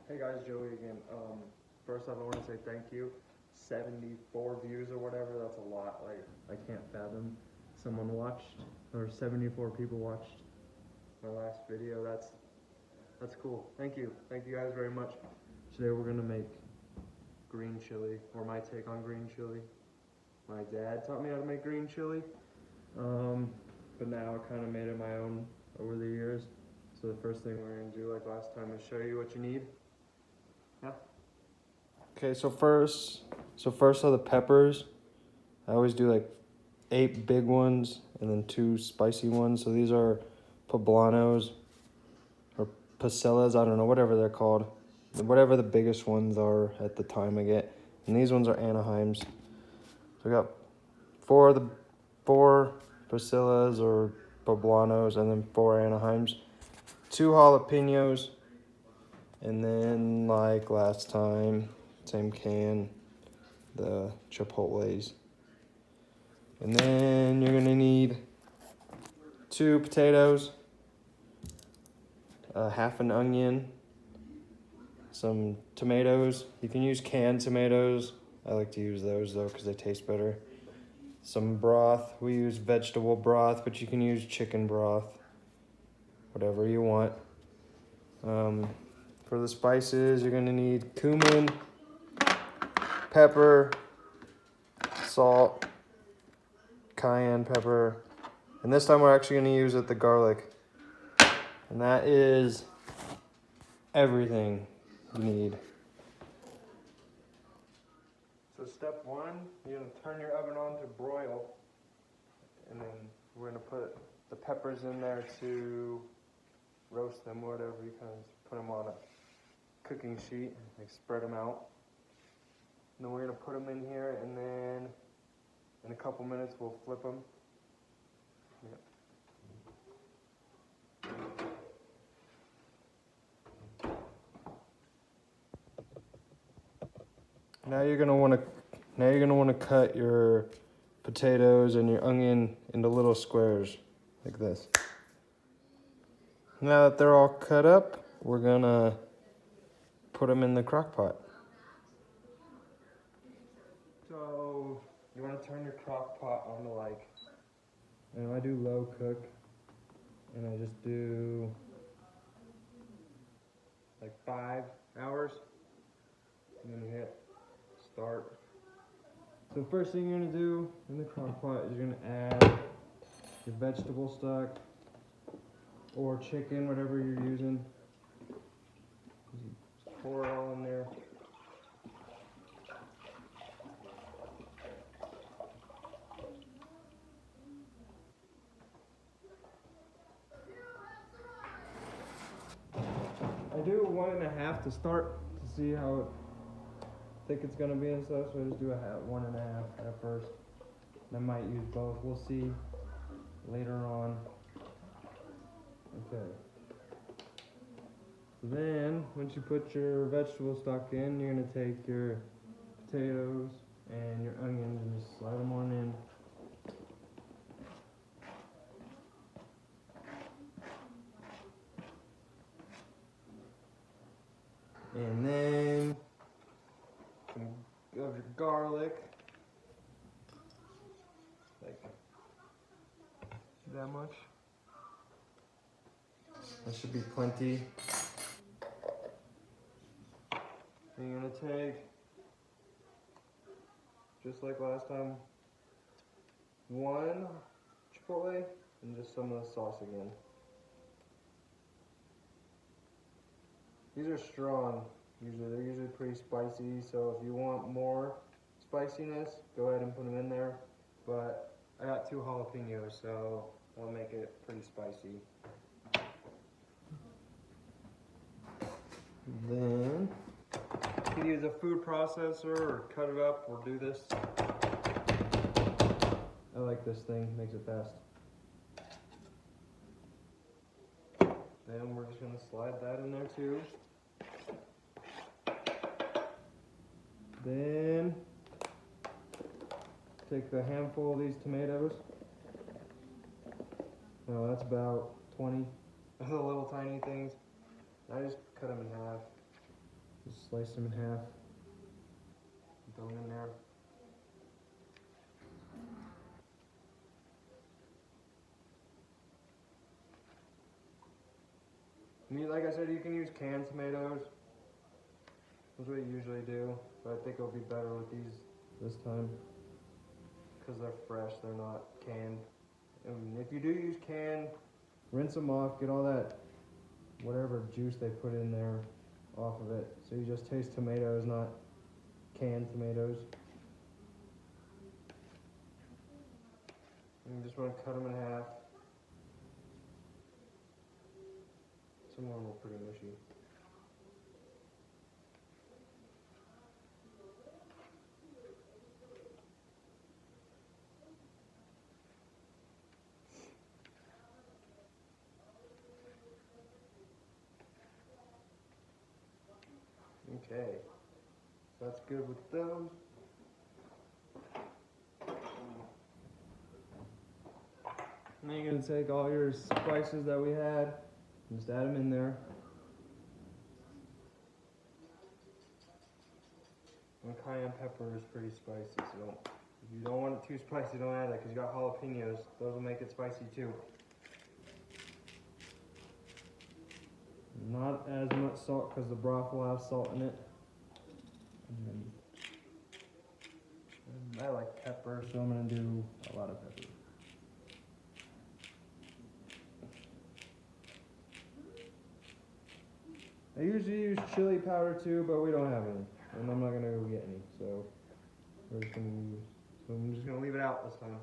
Hey guys, Joey again. First off, I want to say thank you. 74 views or whatever, that's a lot. Like, I can't fathom someone watched, or 74 people watched my last video. That's cool. Thank you. Thank you guys very much. Today we're gonna make green chili, or my take on green chili. My dad taught me how to make green chili, but now I kind of made it my own over the years. So the first thing we're gonna do, like last time, is show you what you need. Yeah. Okay, so first are the peppers. I always do like 8 big ones and then 2 spicy ones. So these are poblanos or pasillas, I don't know, whatever they're called. Whatever the biggest ones are at the time I get. And these ones are Anaheims. So I got 4 pasillas or poblanos and then 4 Anaheims. 2 jalapenos. And then like last time, same can, the chipotles. And then you're gonna need 2 potatoes, half an onion, some tomatoes. You can use canned tomatoes. I like to use those though because they taste better. Some broth. We use vegetable broth, but you can use chicken broth, whatever you want. For the spices, you're gonna need cumin, pepper, salt, cayenne pepper, and this time we're actually going to use the garlic. And that is everything you need. So step 1, you're going to turn your oven on to broil, and then we're going to put the peppers in there to roast them, whatever. You kind of put them on a cooking sheet, like spread them out. And then we're going to put them in here, and then in a couple minutes we'll flip them. Yep. Now you're gonna want to cut your potatoes and your onion into little squares like this. Now that they're all cut up, we're gonna put them in the crock pot. So you want to turn your crock pot on to like, and I do low cook, and I just do like 5 hours, and then you hit start. So the first thing you're gonna do in the crock pot is you're gonna add your vegetable stock or chicken, whatever you're using. Just pour it all in there. I do 1.5 to start to see how thick it's gonna be and stuff. So I just do 1.5 at first. I might use both. We'll see later on. Okay. So then, once you put your vegetable stock in, you're gonna take your potatoes and your onions and just slide them on in. And then some of your garlic, like that much. That should be plenty. And you're gonna take, just like last time, 1 chipotle and just some of the sauce again. These are strong. They're usually pretty spicy, so if you want more spiciness, go ahead and put them in there. But I got 2 jalapenos, so I'll make it pretty spicy. Then you can use a food processor or cut it up or do this. I like this thing, makes it fast. Then we're just gonna slide that in there too. Then take the handful of these tomatoes. No, that's about 20 of the little tiny things. I just cut them in half. Just slice them in half. Throw them in there. Like I said, you can use canned tomatoes. That's what you usually do, but I think it'll be better with these this time because they're fresh, they're not canned. And if you do use canned, rinse them off, get all that whatever juice they put in there off of it. So you just taste tomatoes, not canned tomatoes. And you just want to cut them in half. Some of them are pretty mushy. Okay, that's good with those. And then you're gonna take all your spices that we had, and just add them in there. And cayenne pepper is pretty spicy, so if you don't want it too spicy, don't add that, because you got jalapenos. Those will make it spicy too. Not as much salt, because the broth will have salt in it. And I like pepper, so I'm going to do a lot of pepper. I usually use chili powder too, but we don't have any. And I'm not going to go get any, so we're just going to use. So I'm just going to leave it out this time.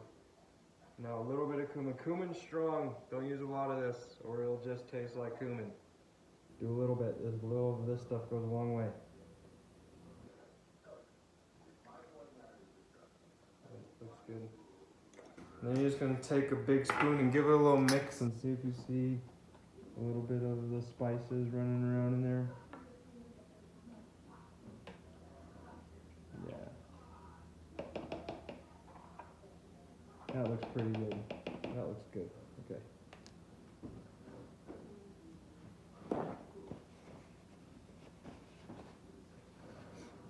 Now a little bit of cumin. Cumin's strong. Don't use a lot of this, or it'll just taste like cumin. Do a little bit. A little of this stuff goes a long way. Looks good. And then you're just going to take a big spoon and give it a little mix and see if you see a little bit of the spices running around in there. Yeah. That looks pretty good. That looks good. Okay.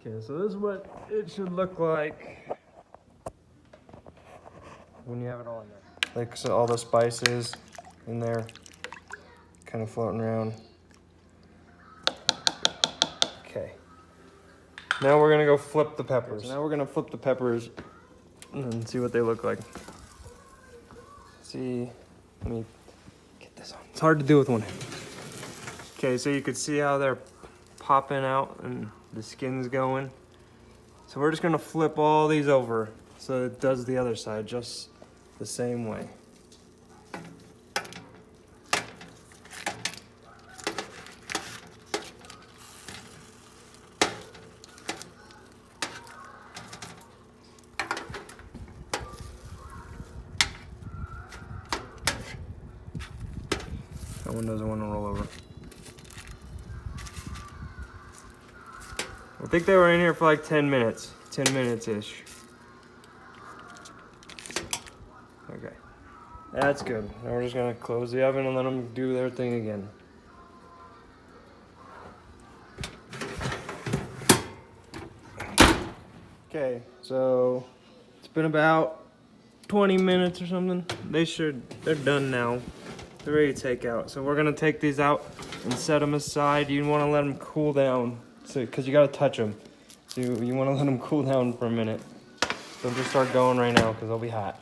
Okay, so this is what it should look like when you have it all in there. Like, so all the spices in there, kind of floating around. Okay. Now we're gonna go flip the peppers. Okay, so now we're gonna flip the peppers and see what they look like. See, let me get this on. It's hard to do with one hand. Okay, so you can see how they're popping out and the skin's going. So we're just gonna flip all these over so it does the other side just the same way. That one doesn't want to roll over. I think they were in here for like 10 minutes. 10 minutes-ish. Okay. That's good. Now we're just gonna close the oven and let them do their thing again. Okay, so it's been about 20 minutes or something. They're done now. They're ready to take out. So we're gonna take these out and set them aside. You wanna let them cool down, so because you gotta touch them. So you wanna let them cool down for a minute. Don't just start going right now because they'll be hot.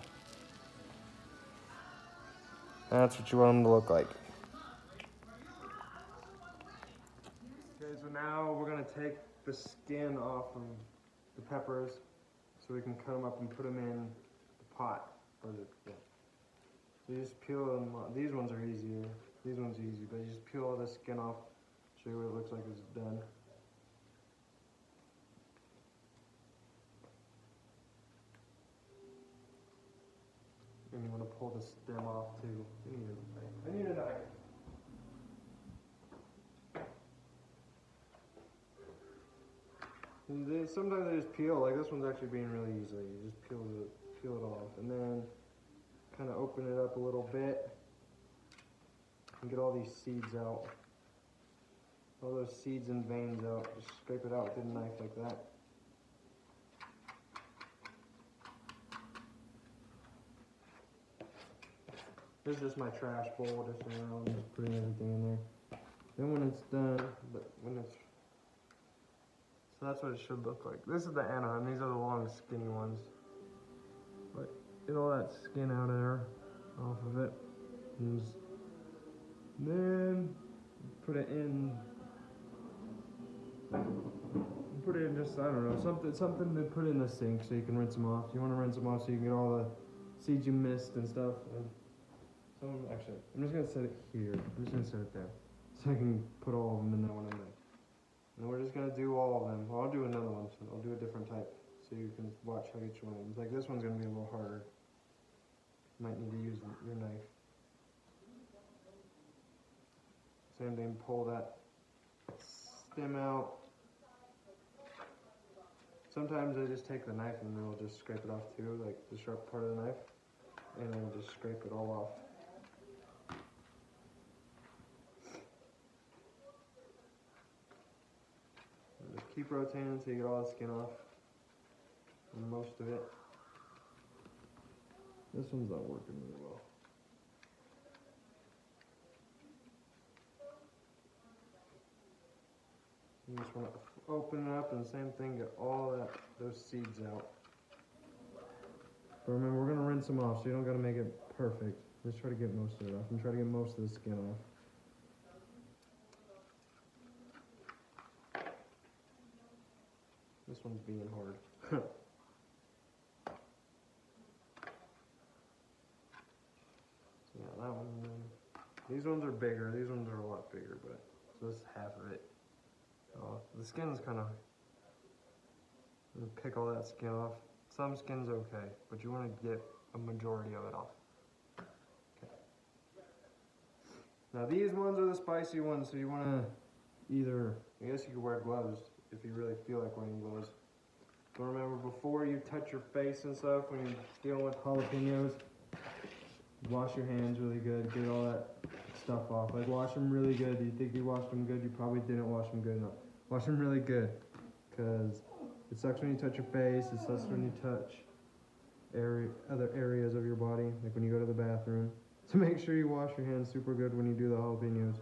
That's what you want them to look like. Okay, so now we're gonna take the skin off of the peppers so we can cut them up and put them in the pot. Yeah. So you just peel them. These ones are easier. These ones are easy, but you just peel all the skin off. Show you what it looks like it's done. And you want to pull the stem off too. I need a knife. And sometimes they just peel. Like this one's actually being really easy. You just peel it off, and then kind of open it up a little bit and get all these seeds out. all those seeds and veins out. Just scrape it out with a knife like that. This is just my trash bowl, just around, just putting everything in there. Then when it's done, so that's what it should look like. This is the Anaheim. These are the long, skinny ones. But get all that skin out of there, off of it, and then put it in. Put it in just, I don't know, something to put in the sink so you can rinse them off. You want to rinse them off so you can get all the seeds you missed and stuff. Actually, I'm just gonna set it here. I'm just gonna set it there, so I can put all of them in there when I'm done. And we're just gonna do all of them. Well, I'll do another one, so I'll do a different type, so you can watch how each one. Like this one's gonna be a little harder. Might need to use your knife. Same thing. Pull that stem out. Sometimes I just take the knife and then I'll just scrape it off too, like the sharp part of the knife, and then just scrape it all off. Just keep rotating until you get all the skin off, and most of it. This one's not working really well. You just want to open it up and same thing, get all those seeds out. But remember, we're going to rinse them off, so you don't got to make it perfect. Just try to get most of it off and try to get most of the skin off. This one's being hard. Yeah, that one. These ones are bigger. These ones are a lot bigger, but so this is half of it. The skin's kind of. Pick all that skin off. Some skin's okay, but you want to get a majority of it off. Okay. Now these ones are the spicy ones, so you want to either. I guess you could wear gloves if you really feel like wearing gloves. But remember, before you touch your face and stuff, when you're dealing with jalapenos, wash your hands really good, get all that stuff off. Like, wash them really good. You think you washed them good, you probably didn't wash them good enough. Wash them really good, because it sucks when you touch your face, it sucks when you touch other areas of your body, like when you go to the bathroom. So make sure you wash your hands super good when you do the jalapenos,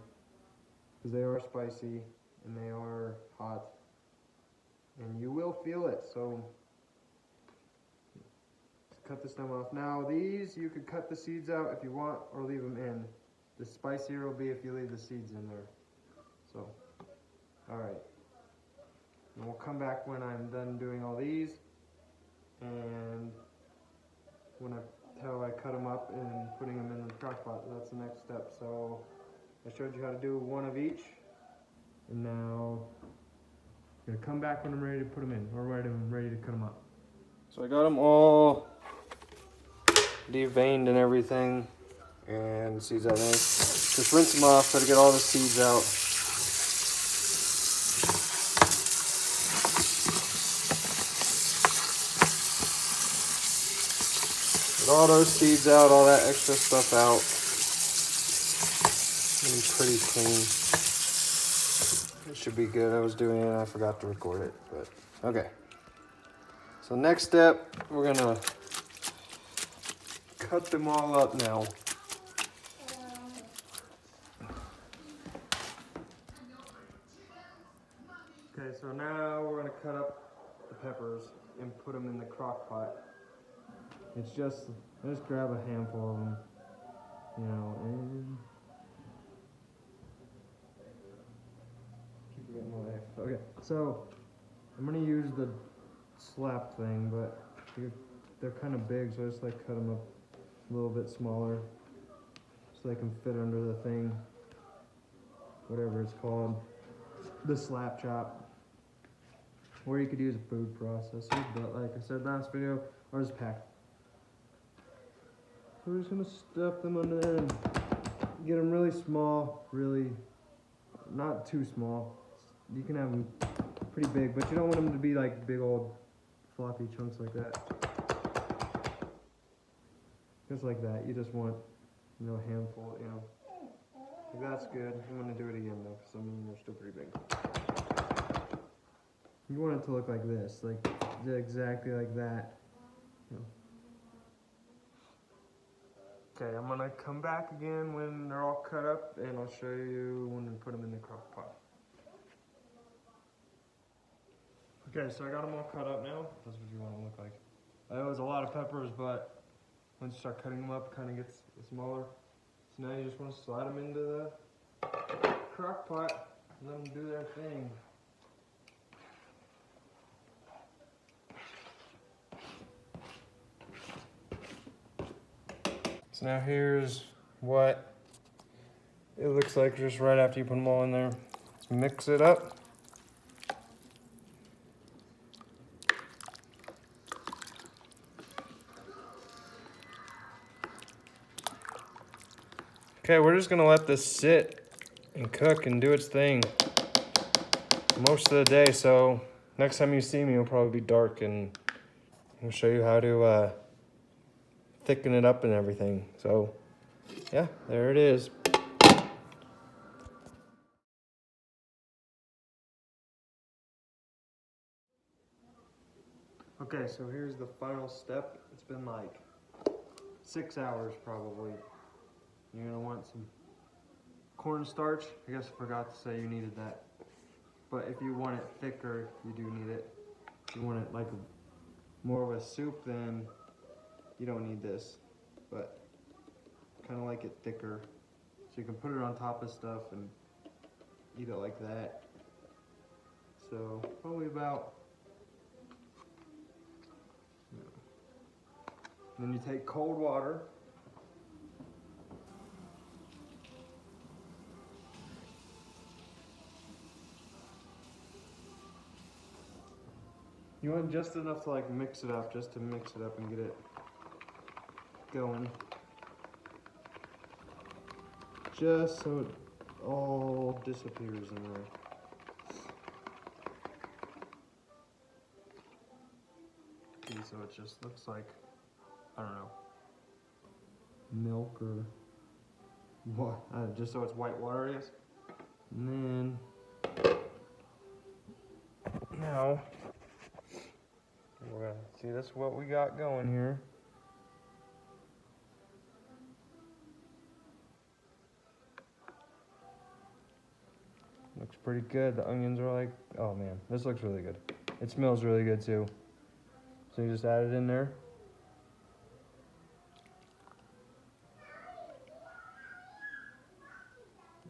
because they are spicy, and they are hot, and you will feel it, so cut the stem off. Now these, you could cut the seeds out if you want, or leave them in. The spicier will be if you leave the seeds in there. So, alright. And we'll come back when I'm done doing all these, and how I cut them up and putting them in the crock pot. That's the next step. So, I showed you how to do one of each, and now I'm gonna come back when I'm ready to put them in, or when I'm ready to cut them up. So I got them all deveined and everything, and seeds out there. Just rinse them off, try to get all the seeds out. Get all those seeds out, all that extra stuff out. And pretty clean. It should be good. I was doing it and I forgot to record it, but okay. So next step, we're gonna cut them all up now. Okay, so now we're gonna cut up the peppers and put them in the crock pot. It's just grab a handful of them, you know, and keep getting away. Okay, so I'm gonna use the slap thing, but they're kind of big, so I just like cut them up a little bit smaller so they can fit under the thing, whatever it's called, the slap chop. Or you could use a food processor, but like I said last video, ours is packed. So we're just gonna stuff them under there and get them really small, really not too small. You can have them pretty big, but you don't want them to be like big old floppy chunks like that. Just like that. You just want, you know, a handful, you know. That's good. I'm gonna do it again though, because I mean they're still pretty big. You want it to look like this, like exactly like that. Okay, I'm gonna come back again when they're all cut up, and I'll show you when we put them in the crock pot. Okay, so I got them all cut up now. That's what you want to look like. That was a lot of peppers, but once you start cutting them up, it kind of gets smaller. So now you just want to slide them into the crock pot and let them do their thing. So now here's what it looks like just right after you put them all in there. Let's mix it up. Okay, we're just gonna let this sit and cook and do its thing most of the day. So next time you see me, it'll probably be dark, and I'll show you how to thicken it up and everything. So yeah, there it is. Okay, so here's the final step. It's been like 6 hours probably. You're gonna want some cornstarch. I guess I forgot to say you needed that. But if you want it thicker, you do need it. If you want it like more of a soup, then you don't need this. But kind of like it thicker. So you can put it on top of stuff and eat it like that. So probably about, then you take cold water. You want just enough to like mix it up, just to mix it up and get it going. Just so it all disappears in there. See, so it just looks like, I don't know, milk or what? Just so it's white water, I guess. And then now we're gonna see this is what we got going here. Looks pretty good. The onions are like, oh man, this looks really good. It smells really good too. So you just add it in there.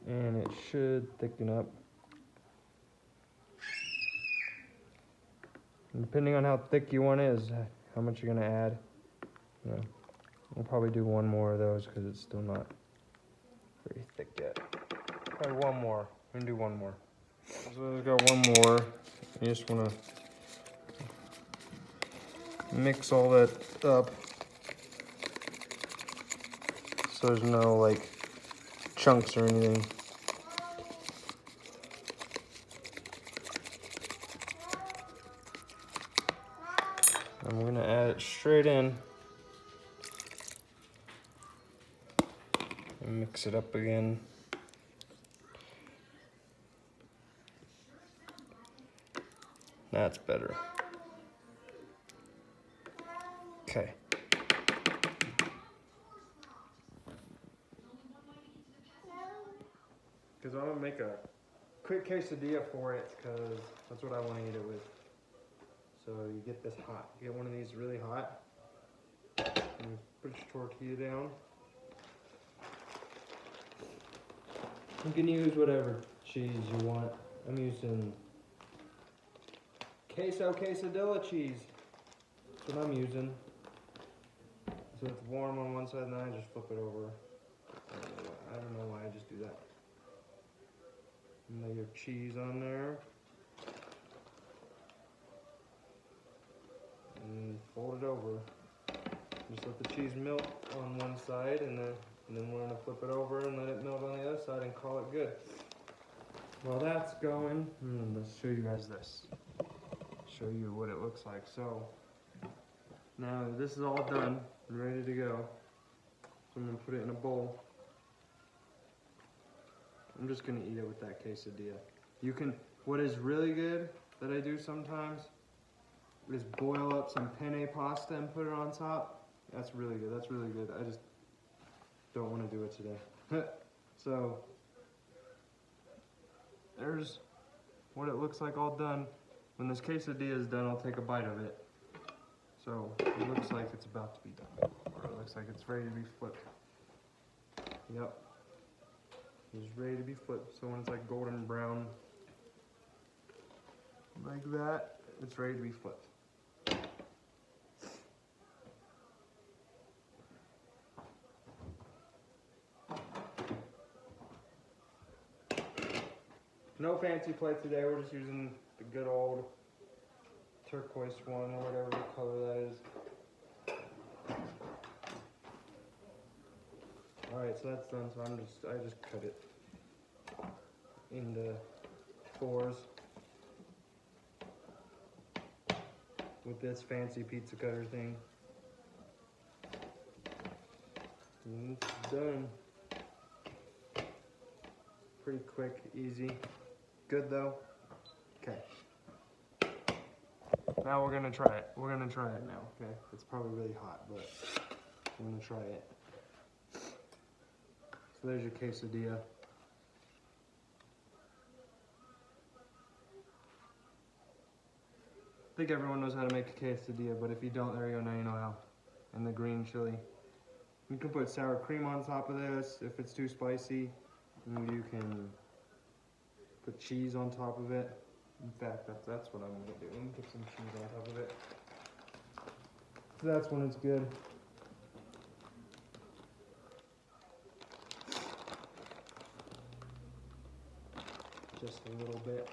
And it should thicken up. And depending on how thick you want it is how much you're gonna add. Yeah. We'll probably do one more of those because it's still not very thick yet. Probably one more. We're gonna do one more. So we've got one more. You just wanna mix all that up so there's no like chunks or anything. And we're gonna add it straight in and mix it up again. That's better. Okay. Because I'm gonna make a quick quesadilla for it, because that's what I want to eat it with. So you get this hot. You get one of these really hot. And put your tortilla down. You can use whatever cheese you want. I'm using queso quesadilla cheese. That's what I'm using. So it's warm on one side and then I just flip it over. I don't know why I just do that. And lay your cheese on there. And fold it over. Just let the cheese melt on one side, and then we're gonna flip it over and let it melt on the other side and call it good. While that's going, let's show you guys this. Show you what it looks like. So now this is all done and ready to go. So I'm gonna put it in a bowl. I'm just gonna eat it with that quesadilla. You can, what is really good that I do sometimes is boil up some penne pasta and put it on top. That's really good, that's really good. I just don't wanna do it today. So, there's what it looks like all done. When this quesadilla is done, I'll take a bite of it. So, it looks like it's about to be done. Or it looks like it's ready to be flipped. Yep. It's ready to be flipped. So when it's like golden brown, like that, it's ready to be flipped. No fancy plate today, we're just using the good old turquoise one or whatever color that is. Alright, so that's done, so I just cut it into fours with this fancy pizza cutter thing. And it's done. Pretty quick, easy. Good though. Okay. Now we're gonna try it. We're gonna try it now, okay? It's probably really hot, but we're gonna try it. So there's your quesadilla. I think everyone knows how to make a quesadilla, but if you don't, there you go, now you know how. And the green chili. You can put sour cream on top of this if it's too spicy. And you can put cheese on top of it. In fact, that's what I'm gonna do. I'm gonna put some cheese on top of it. So that's when it's good. Just a little bit.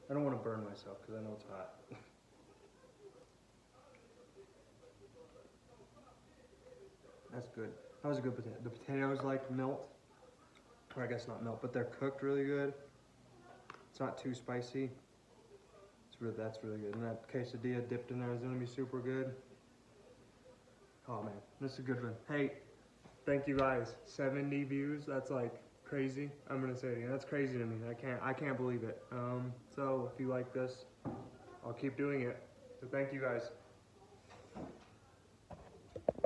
I don't want to burn myself because I know it's hot. That's good. That was a good potato. The potatoes like melt. Or I guess not melt, but they're cooked really good. It's not too spicy. That's really good. And that quesadilla dipped in there is gonna be super good. Oh man, this is a good one. Hey, thank you guys. 70 views. That's like crazy. I'm gonna say it again. That's crazy to me. I can't believe it. So if you like this, I'll keep doing it. So thank you guys.